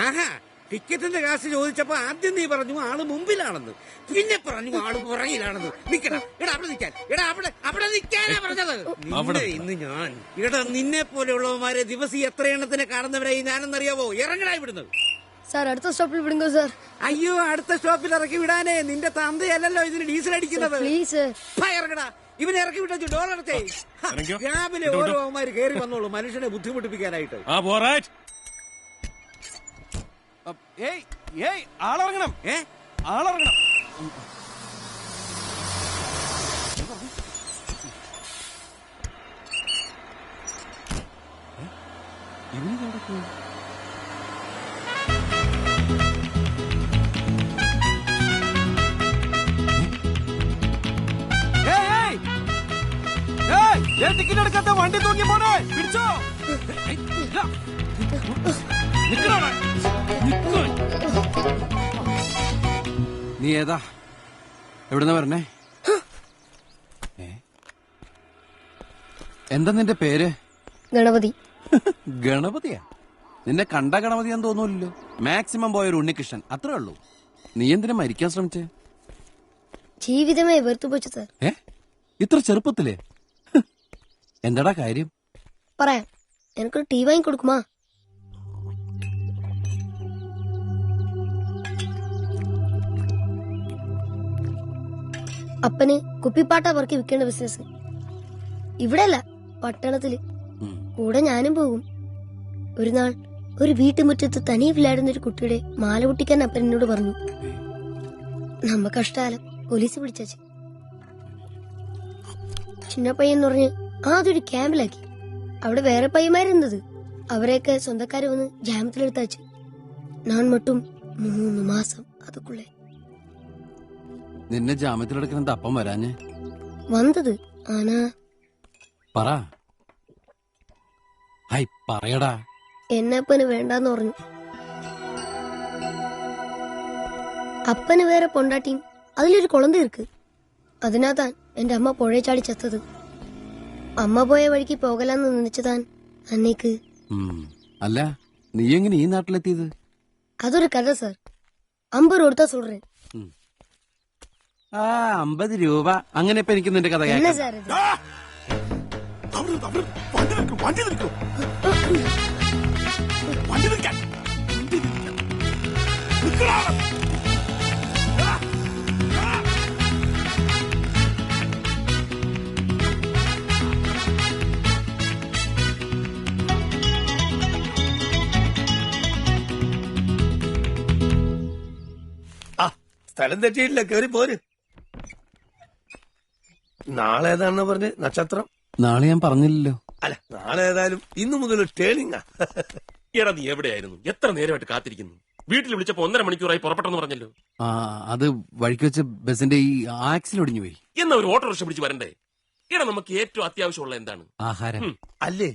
ആഹാ, ടിക്കറ്റിന്റെ കാശ് ചോദിച്ചപ്പോ ആദ്യം നീ പറഞ്ഞു ആള് മുമ്പിലാണെന്ന്, പിന്നെ പറഞ്ഞു ആള് പുറകിലാണെന്ന്. നിക്കണം, എടാ അവിടെ നിൽക്കാൻ, എടാ അവിടെ നിൽക്കാനാ പറഞ്ഞത്. ഇന്ന് ഞാൻ നിന്നെ പോലെയുള്ളവന്മാരെ ദിവസം എത്ര എണ്ണത്തിനെ കാണുന്നവരായി ഞാനെന്നറിയാവോ? ഇറങ്ങടാ ഇവിടുന്ന്. സാർ അടുത്ത സ്റ്റോപ്പിൽ വിടുങ്ങോ സാർ. അയ്യോ, അടുത്ത സ്റ്റോപ്പിൽ ഇറക്കി വിടാനേ, നിന്റെ തന്തയല്ലല്ലോ ഇതിന് ഡീസൽ അടിക്കുന്നത്. ഇറങ്ങടാ, ഇവനെ ഇറക്കി വിട്ടു. ഡോർ അടച്ചേ. രാവിലെ ഓരോ അവന്മാര് കയറി വന്നോളൂ മനുഷ്യനെ ബുദ്ധിമുട്ടിപ്പിക്കാനായിട്ട്. ആളിറങ്ങണം, ആളിറങ്ങണം. ടിക്കറ്റ് എടുക്കാത്ത വണ്ടി തൂങ്ങി പോണേ, പിടിച്ചോ. നീ ഏതാ, എവിടുന്ന പറഞ്ഞേ? എന്താ നിന്റെ പേര്? ഗണപതി. ഗണപതിയാ? നിന്നെ കണ്ട ഗണപതിയാന്ന് തോന്നൂല്ലോ. മാക്സിമം പോയൊരു ഉണ്ണികൃഷ്ണൻ, അത്രേ ഉള്ളൂ. നീ എന്തിനാ മരിക്കാൻ ശ്രമിച്ചേ? ജീവിതമേ വെറുത്തുപോച്ചു സാർ. ഇത്ര ചെറുപ്പത്തിലേ? എന്താടാ കാര്യം? പറയാം. എനിക്കൊരു ടീ വാങ്ങി കൊടുക്കുമാ? അപ്പന് കുപ്പിപ്പാട്ട പറക്കി വിൽക്കേണ്ട ബിസിനസ്. ഇവിടെയല്ല, പട്ടണത്തില്. കൂടെ ഞാനും പോകും. ഒരു നാൾ ഒരു വീട്ടുമുറ്റത്ത് തനിയില്ലായിരുന്ന ഒരു കുട്ടിയുടെ മാല പൊട്ടിക്കാൻ അപ്പൻ എന്നോട് പറഞ്ഞു. നമ്മ കഷ്ടാലം പോലീസ് പിടിച്ചു. ചിന്ന പയ്യൻ പറഞ്ഞ് അതൊരു ക്യാമ്പിലാക്കി. അവിടെ വേറെ പയ്യന്മാരുന്നത്. അവരെയൊക്കെ സ്വന്തക്കാര് വന്ന് ജാമത്തിലെടുത്താച്ചു. ഞാൻ മട്ടും 3 മാസം അതുക്കുള്ളേ. നിന്നെ ജാമ്യത്തിലെടുക്കുന്ന അപ്പം വരാഞ്ഞ് വന്നത് ആനാ പറ. പറയടാ. എന്നെ അപ്പന് വേണ്ടാന്ന് പറഞ്ഞു. അപ്പന് വേറെ പൊണ്ടാട്ടിയും അതിലൊരു കുളം തീർക്ക്. അതിനാത്താൻ എന്റെ അമ്മ പുഴയെ ചാടി ചത്തത്. അമ്മ പോയ വഴിക്ക് പോകലാന്ന് നിന്നിച്ചതാൻ അന്നേക്ക്. അല്ല, നീ എങ്ങനെ ഈ നാട്ടിലെത്തിയത്? അതൊരു കഥ സാർ. 50 രൂപ കൊടുത്താ சொல்றேன். 50 രൂപ. അങ്ങനെ ഇപ്പൊ എനിക്ക് നിന്റെ കഥ என்ன സാർ ഇത്? സ്ഥലം തെറ്റിയിട്ടില്ല, കേറി പോര്. നാളെ ഏതാണെന്ന് പറഞ്ഞ് നക്ഷത്രം? നാളെ ഞാൻ പറഞ്ഞില്ലല്ലോ. അല്ല, നാളെ ഏതായാലും ഇന്നു മുതൽ ടേണിംഗാ. എടാ, നീ എവിടെയായിരുന്നു? എത്ര നേരമായിട്ട് കാത്തിരിക്കുന്നു? വീട്ടിൽ വിളിച്ചപ്പോ 1.5 മണിക്കൂറായി പുറപ്പെട്ടെന്ന് പറഞ്ഞല്ലോ. അത് വഴിക്ക് വെച്ച് ബസിന്റെ ഈ ആക്സിൽ ഒടിഞ്ഞു പോയി. എന്നാ ഒരു ഓട്ടോറിക്ഷ പിടിച്ച് വരണ്ടേ? എടാ, നമുക്ക് ഏറ്റവും അത്യാവശ്യമുള്ള എന്താണ്? ആഹാരം അല്ലേ?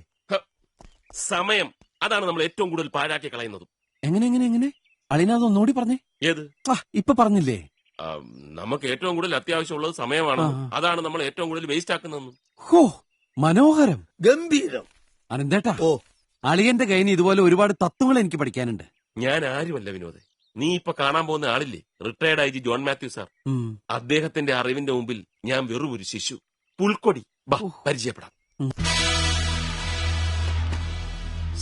സമയം. അതാണ് നമ്മൾ ഏറ്റവും കൂടുതൽ പാഴാക്കി കളയുന്നതും. എങ്ങനെ അളിനാഥ് ഒന്നുകൂടി പറഞ്ഞേ. ഏത്? ഇപ്പൊ പറഞ്ഞില്ലേ? നമുക്ക് ഏറ്റവും കൂടുതൽ അത്യാവശ്യമുള്ളത് സമയമാണ്. അതാണ് നമ്മൾ ഏറ്റവും കൂടുതൽ വേസ്റ്റ് ആക്കുന്നതെന്ന്. ഹോ, മനോഹരം, ഗംഭീരം. അനന്തേട്ടാ, അളിയന്റെ കയ്യിൽ നിന്ന് ഇതുപോലെ ഒരുപാട് തത്വങ്ങൾ എനിക്ക് പഠിക്കാനുണ്ട്. ഞാൻ ആരുമല്ല വിനോദേ. നീ ഇപ്പൊ കാണാൻ പോകുന്ന ആളില്ലേ, retired IG John Mathew sir. അദ്ദേഹത്തിന്റെ അറിവിന്റെ മുമ്പിൽ ഞാൻ വെറും ഒരു ശിശു. പുൽക്കൊടി. പരിചയപ്പെടാം.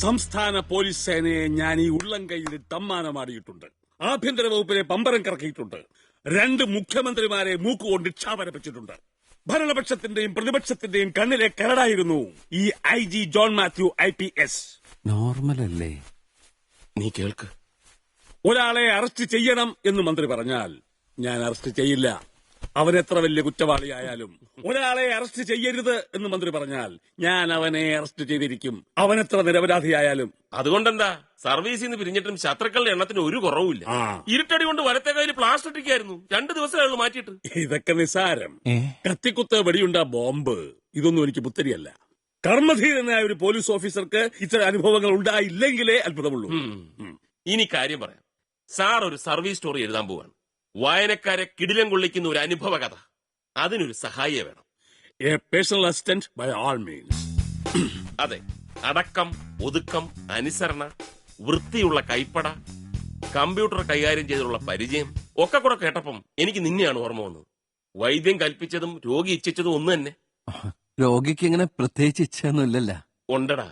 സംസ്ഥാന പോലീസ് സേനയെ ഞാൻ ഈ ഉള്ളം കൈയിൽ തമ്മാനമാടിയിട്ടുണ്ട്. ആഭ്യന്തര വകുപ്പിനെ പമ്പരം കറക്കിയിട്ടുണ്ട്. 2 മുഖ്യമന്ത്രിമാരെ മൂക്കുകൊണ്ട് ക്ഷാപരപ്പിച്ചിട്ടുണ്ട്. ഭരണപക്ഷത്തിന്റെയും പ്രതിപക്ഷത്തിന്റെയും കണ്ണിലെ കരടായിരുന്നു ഈ IG ജോൺ മാത്യു IPS. നോർമലല്ലേ? നീ കേൾക്ക്. ഒരാളെ അറസ്റ്റ് ചെയ്യണം എന്ന് മന്ത്രി പറഞ്ഞാൽ ഞാൻ അറസ്റ്റ് ചെയ്യില്ല. അവനെത്ര വലിയ കുറ്റവാളിയായാലും. ഒരാളെ അറസ്റ്റ് ചെയ്യരുത് എന്ന് മന്ത്രി പറഞ്ഞാൽ ഞാൻ അവനെ അറസ്റ്റ് ചെയ്തിരിക്കും, അവനെത്ര നിരപരാധിയായാലും. അതുകൊണ്ടെന്താ, സർവീസിൽ നിന്ന് പിരിഞ്ഞിട്ടും ശത്രുക്കളുടെ എണ്ണത്തിന് ഒരു കുറവുമില്ല. ഇരുട്ടടി കൊണ്ട് വലത്തെ കയ്യിൽ പ്ലാസ്റ്റർ ഇട്ടിരിക്കായിരുന്നു. 2 ദിവസമേ മാറ്റിയിട്ട്. ഇതൊക്കെ നിസാരം. കത്തിക്കുത്ത് വെടിയുണ്ട ബോംബ് ഇതൊന്നും എനിക്ക് പുത്തരിയല്ല. കർമ്മധീരനായ ഒരു പോലീസ് ഓഫീസർക്ക് ഇത്തരം അനുഭവങ്ങൾ ഉണ്ടായില്ലെങ്കിലേ അത്ഭുതമുള്ളൂ. ഇനി കാര്യം പറയാം. സാർ ഒരു സർവീസ് സ്റ്റോറി എഴുതാൻ പോവാണ്. വായനക്കാരെ കിടിലം കൊള്ളിക്കുന്ന ഒരു അനുഭവ കഥ. അതിനൊരു സഹായിയെ വേണം. A personal assistant by all means. അതെ, അടക്കം, ഒതുക്കം, അനുസരണ, വൃത്തിയുള്ള കൈപ്പട, കമ്പ്യൂട്ടർ കൈകാര്യം ചെയ്തുള്ള പരിചയം ഒക്കെ കൂടെ കേട്ടപ്പം എനിക്ക് നിന്നെയാണ് ഓർമ്മ വന്നത്. വൈദ്യം കൽപ്പിച്ചതും രോഗി ഇച്ഛിച്ചതും ഒന്ന് തന്നെ. രോഗിക്ക് ഇങ്ങനെ പ്രത്യേകിച്ച് ഇച്ഛയൊന്നുമില്ലല്ല. ഉണ്ടടാ,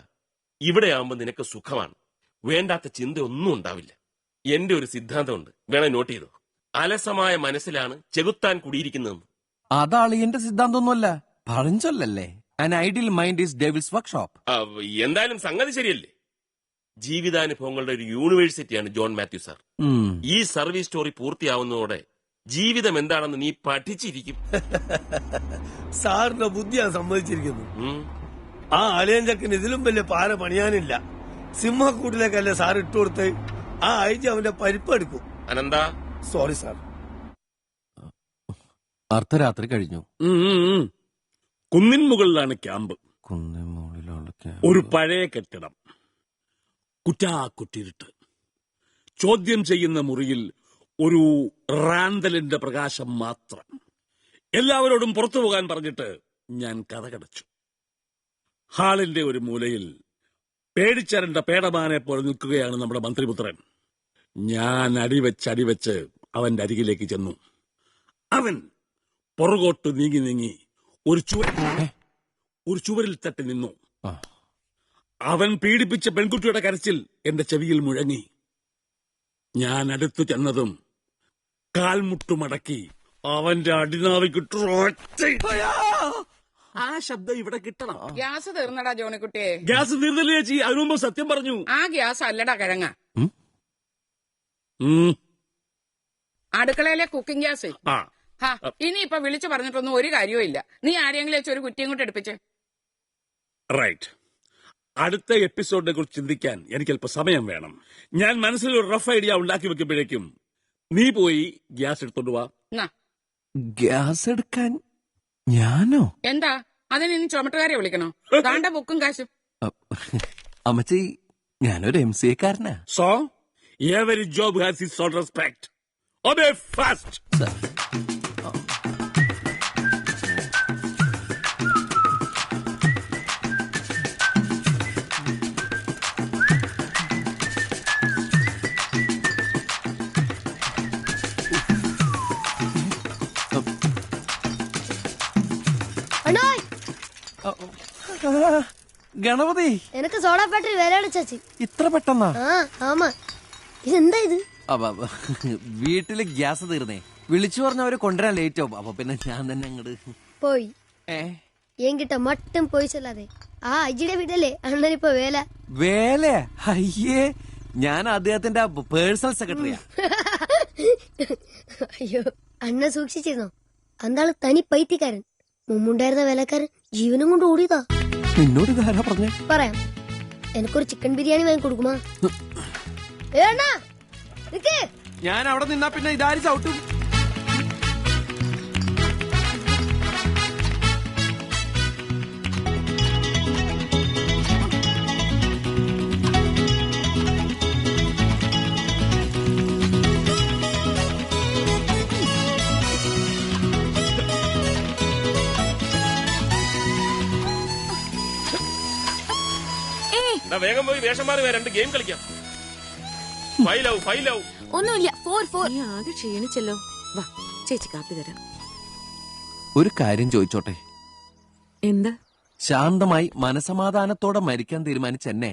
ഇവിടെ ആവുമ്പോ നിനക്ക് സുഖമാണ്, വേണ്ടാത്ത ചിന്തയൊന്നും ഉണ്ടാവില്ല. എന്റെ ഒരു സിദ്ധാന്തമുണ്ട്, വേണേ നോട്ട് ചെയ്തോ. അലസമായ മനസ്സിലാണ് ചെകുത്താൻ കുടിയിരിക്കുന്നതെന്ന്. അതാളിയന്റെ സിദ്ധാന്തമൊന്നുമല്ല, പഴഞ്ചൊല്ലല്ലേ. An ideal mind is devil's workshop. എന്തായാലും സംഗതി ശരിയല്ലേ. ജീവിതാനുഭവങ്ങളുടെ ഒരു യൂണിവേഴ്സിറ്റിയാണ് ജോൺ മാത്യു സാർ. ഈ സർവീസ് സ്റ്റോറി പൂർത്തിയാവുന്നതോടെ ജീവിതം എന്താണെന്ന് നീ പഠിച്ചിരിക്കും. സാറിന്റെ ബുദ്ധിയാണ് സമ്മതിച്ചിരിക്കുന്നു. ആ അലയഞ്ചക്കിന് ഇതിലും വലിയ പാര പണിയാനില്ല. സിംഹക്കൂട്ടിലേക്കല്ലേ സാർ ഇട്ടുകൊടുത്ത് ആ ഐജി അവന്റെ പരിപ്പെടുക്കും. Anantha, sorry sir. അർദ്ധരാത്രി കഴിഞ്ഞു. കുന്നിൻ മുകളിലാണ് ക്യാമ്പ്. കുന്നിൻ മുകളിലുള്ള ഒരു പഴയ കെട്ടിടം, കുറ്റാക്കുറ്റിരുട്ട്. ചോദ്യം ചെയ്യുന്ന മുറിയിൽ ഒരു റാന്തലിന്റെ പ്രകാശം മാത്രം. എല്ലാവരോടും പുറത്തു പോകാൻ പറഞ്ഞിട്ട് ഞാൻ കഥകടച്ചു. ഹാളിന്റെ ഒരു മൂലയിൽ പേടിച്ചരണ്ട പേടമാനെ പോലെ നിൽക്കുകയാണ് നമ്മുടെ മന്ത്രിപുത്രൻ. ഞാൻ അടിവെച്ച് അവന്റെ അരികിലേക്ക് ചെന്നു. അവൻ പുറകോട്ട് നീങ്ങി ഒരു ചുവരിൽ തട്ടി നിന്നു. അവൻ പീഡിപ്പിച്ച പെൺകുട്ടിയുടെ കരച്ചിൽ എന്റെ ചെവിയിൽ മുഴങ്ങി. ഞാൻ അടുത്തു ചെന്നതും കാൽമുട്ടുമടക്കി അവന്റെ അടിനാവിക്കിട്ടു. ആ ശബ്ദം ഇവിടെ കിട്ടണം. ഗ്യാസ് തീർന്നടാ ജോണിക്കുട്ടിയെ. ഗ്യാസ് തീർന്നില്ലേ ചേച്ചി? അതിനു മുമ്പ് സത്യം പറഞ്ഞു. ആ ഗ്യാസ് അല്ലടാ കിഴങ്ങ, അടുക്കളയിലെ കുക്കിംഗ് ഗ്യാസ്. ഇനിയിപ്പൊ വിളിച്ചു പറഞ്ഞിട്ടൊന്നും ഒരു കാര്യവും ഇല്ല. നീ ആരെങ്കിലും വെച്ച് ഒരു കുറ്റിയും കൂടെ എടുപ്പിച്ച്. റൈറ്റ്. അടുത്ത എപ്പിസോഡിനെ കുറിച്ച് ചിന്തിക്കാൻ എനിക്ക് അല്പം സമയം വേണം. ഞാൻ മനസ്സിൽ ഒരു റഫ് ഐഡിയ ഉണ്ടാക്കി വെക്കുമ്പോഴേക്കും നീ പോയി ഗ്യാസ് എടുത്തോണ്ട് വാ. ഗ്യാസ് എടുക്കാൻ ഞാനോ? എന്താ അതിന് ഇനി ചുമട്ടുകാരെ വിളിക്കണോ? താണ്ട ബുക്കും കാശും. അമ്മച്ചി, ഞാനൊരു MCA കാരനാ. So every job has its own respect. Obey fast. Ganapathi, എനിക്ക് സോഡാ ഫാക്ടറി വേലയാണ് ചേച്ചി. ഇത്ര പെട്ടെന്നാ? ആമാ. ഇതെന്താ ഇത്? വീട്ടില് ഗ്യാസ് തീർന്നേ. വിളിച്ചു പറഞ്ഞവര് കൊണ്ടുവരാൻ ലേറ്റ് ആവും. അപ്പൊ പിന്നെ ഞാൻ തന്നെ അങ്ങോട്ട് പോയി. എങ്കിട്ട മട്ടും പോയി ചെല്ലാതെ. ആ അജിയുടെ വീട്ടല്ലേ അണ്ണനിപ്പോ വേല. വേല? അയ്യേ, ഞാൻ അദ്ദേഹത്തിന്റെ പേഴ്സണൽ സെക്രട്ടറിയാ. അയ്യോ, അണ്ണ സൂക്ഷിച്ചിരുന്നോ? അന്താള് തനി പൈത്തിക്കാരൻ. മുമ്പുണ്ടായിരുന്ന വേലക്കാരൻ ജീവനും കൊണ്ട് ഓടിയതാ. നിന്നോട് ഇതാരാ പറഞ്ഞേ? പറയാം. എനിക്കൊരു ചിക്കൻ ബിരിയാണി വാങ്ങി കൊടുക്കുമാ? ഞാൻ അവിടെ നിന്നാ പിന്നെ ഇതാരും ചവിട്ടും. വേഗം പോയി വേഷം മാറി രണ്ട് ഗെയിം കളിക്കാം. ഒന്നുമില്ല. 4-4. നീ ആകെ ക്ഷീണിച്ചല്ലോ. വാ, ചേച്ചി കാപ്പി തരാം. ഒരു കാര്യം ചോദിച്ചോട്ടെ? എന്താ? ശാന്തമായി മനസമാധാനത്തോടെ മരിക്കാൻ തീരുമാനിച്ച എന്നെ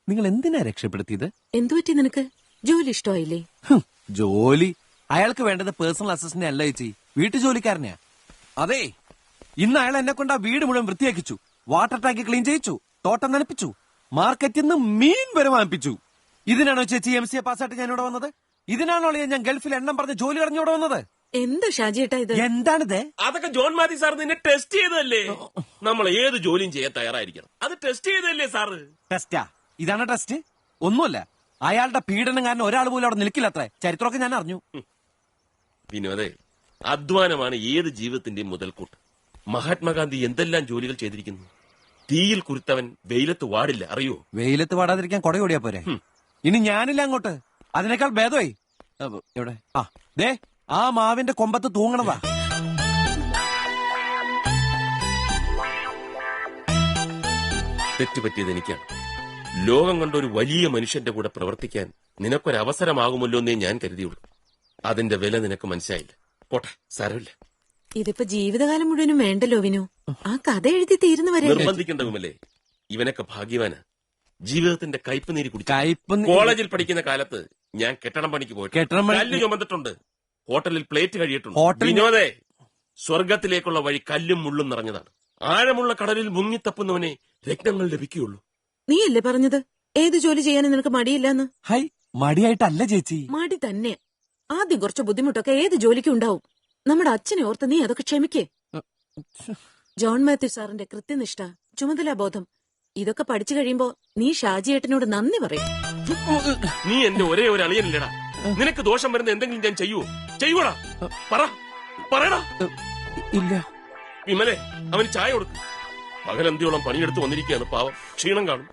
നിങ്ങൾ എന്തിനാ രക്ഷപ്പെടുത്തിയത്? എന്തുപറ്റി നിനക്ക്? ജോലി ഇഷ്ടമായില്ലേ? ജോലി അയാൾക്ക് വേണ്ടത് പേഴ്സണൽ അസിസ്റ്റന്റ് അല്ല ചേച്ചി, വീട്ടു ജോലിക്കാരനെയാ. അതെ, ഇന്ന് അയാൾ എന്നെ കൊണ്ട് ആ വീട് മുഴുവൻ വൃത്തിയാക്കിച്ചു. വാട്ടർ ടാങ്ക് ക്ലീൻ ചെയ്യിച്ചു, തോട്ടം നനപ്പിച്ചു, മാർക്കറ്റിൽ നിന്ന് മീൻ വരെ വാങ്ങിപ്പിച്ചു. ഇതിനാണോ ചേച്ചി MCA പാസ്സായിട്ട് ഞാൻ ഇവിടെ വന്നത്? ഇതിനാണോ ഞാൻ ഗൾഫിൽ എണ്ണം പറഞ്ഞ് ജോലി കഴിഞ്ഞൂടെ വന്നത്? എന്താ ഷാജിയേട്ടാ ഇത്? എന്താണിത്? അതൊക്കെ ജോൺ മാത്യു സാർ നിന്നെ ടെസ്റ്റ് ചെയ്തതല്ലേ. നമ്മൾ ഏത് ജോലിയും ചെയ്യാൻ തയ്യാറായിരിക്കണം. അത് ടെസ്റ്റ് ചെയ്തല്ലേ സാറ്? ടെസ്റ്റാ? ഇതാണ് ടെസ്റ്റ്? ഒന്നുമല്ല. അയാളുടെ പീഡനം കാരണം ഒരാൾ പോലും അവിടെ നിൽക്കില്ലത്രേ. ചരിത്രമൊക്കെ ഞാൻ അറിഞ്ഞു. വിനോദേ, അധ്വാനമാണ് ഏത് ജീവിതത്തിന്റെയും മുതൽക്കൂട്ട്. മഹാത്മാഗാന്ധി എന്തെല്ലാം ജോലികൾ ചെയ്തിരിക്കുന്നു. തീയിൽ കുരുത്തവൻ വെയിലത്ത് വാടില്ല, അറിയോ? വെയിലത്ത് വാടാതിരിക്കാൻ കൊട ഓടിയാ പോരെ? ഇനി ഞാനില്ല അങ്ങോട്ട്. അതിനേക്കാൾ ഭേദമായി. എവിടെ? ദേ ആ മാവിന്റെ കൊമ്പത്ത് തൂങ്ങണതാ. തെറ്റുപറ്റിയത് എനിക്കാണ്. ലോകം കണ്ട ഒരു വലിയ മനുഷ്യന്റെ കൂടെ പ്രവർത്തിക്കാൻ നിനക്കൊരവസരമാകുമല്ലോ എന്നേ ഞാൻ കരുതിയുള്ളൂ. അതിന്റെ വില നിനക്ക് മനസ്സിലായില്ല. പോട്ടെ, സാരമില്ല. ഇതിപ്പോ ജീവിതകാലം മുഴുവനും വേണ്ടല്ലോ വിനു. ആ കഥ എഴുതി തീരുന്നു വരെ നിർബന്ധിക്കേണ്ട വിമലേ, ഇവനൊക്കെ ഭാഗ്യവാനാ. ജീവിതത്തിന്റെ കയ്പ് നീര് കുടിച്ചു. കയ്പ് കോളേജിൽ പഠിക്കുന്ന കാലത്ത് ഞാൻ കെട്ടിടം പണിക്ക് പോയിട്ട് കല്ല് ചുമന്നിട്ടുണ്ട്, ഹോട്ടലിൽ പ്ലേറ്റ് കഴിയിട്ടുണ്ട്. വിനോദേ, സ്വർഗത്തിലേക്കുള്ള വഴി കല്ലും മുള്ളും നിറഞ്ഞതാണ്. ആഴമുള്ള കടലിൽ മുങ്ങിത്തപ്പുന്നവനെ രത്നങ്ങൾ ലഭിക്കുകയുള്ളൂ. നീയല്ലേ പറഞ്ഞത് ഏത് ജോലി ചെയ്യാനും നിനക്ക് മടിയില്ലെന്ന്? ഹൈ, മടിയായിട്ടല്ല ചേച്ചി, മടി തന്നെ. ആദ്യം കുറച്ച് ബുദ്ധിമുട്ടൊക്കെ ഏത് ജോലിക്കും ഉണ്ടാവും. നമ്മുടെ അച്ഛനെ ഓർത്ത് നീ അതൊക്കെ ക്ഷമിക്കേ. ജോൺ മാത്യു സാറിന്റെ കൃത്യനിഷ്ഠ, ചുമതലാബോധം, ഇതൊക്കെ പഠിച്ചു കഴിയുമ്പോ നീ ഷാജിയേട്ടനോട് നന്ദി പറയും. നീ എന്റെ ഒരേ ഒരു അളിയനല്ലേടാ. നിനക്ക് ദോഷം വരുന്ന എന്തെങ്കിലും ഞാൻ ചെയ്യൂടാ? പറയടാ. ഇല്ല. വിമലെ, അവന് ചായ കൊടുക്കും. പകലന്തിയോളം പണിയെടുത്ത് വന്നിരിക്കുകയാണ് പാവം, ക്ഷീണം കാണും.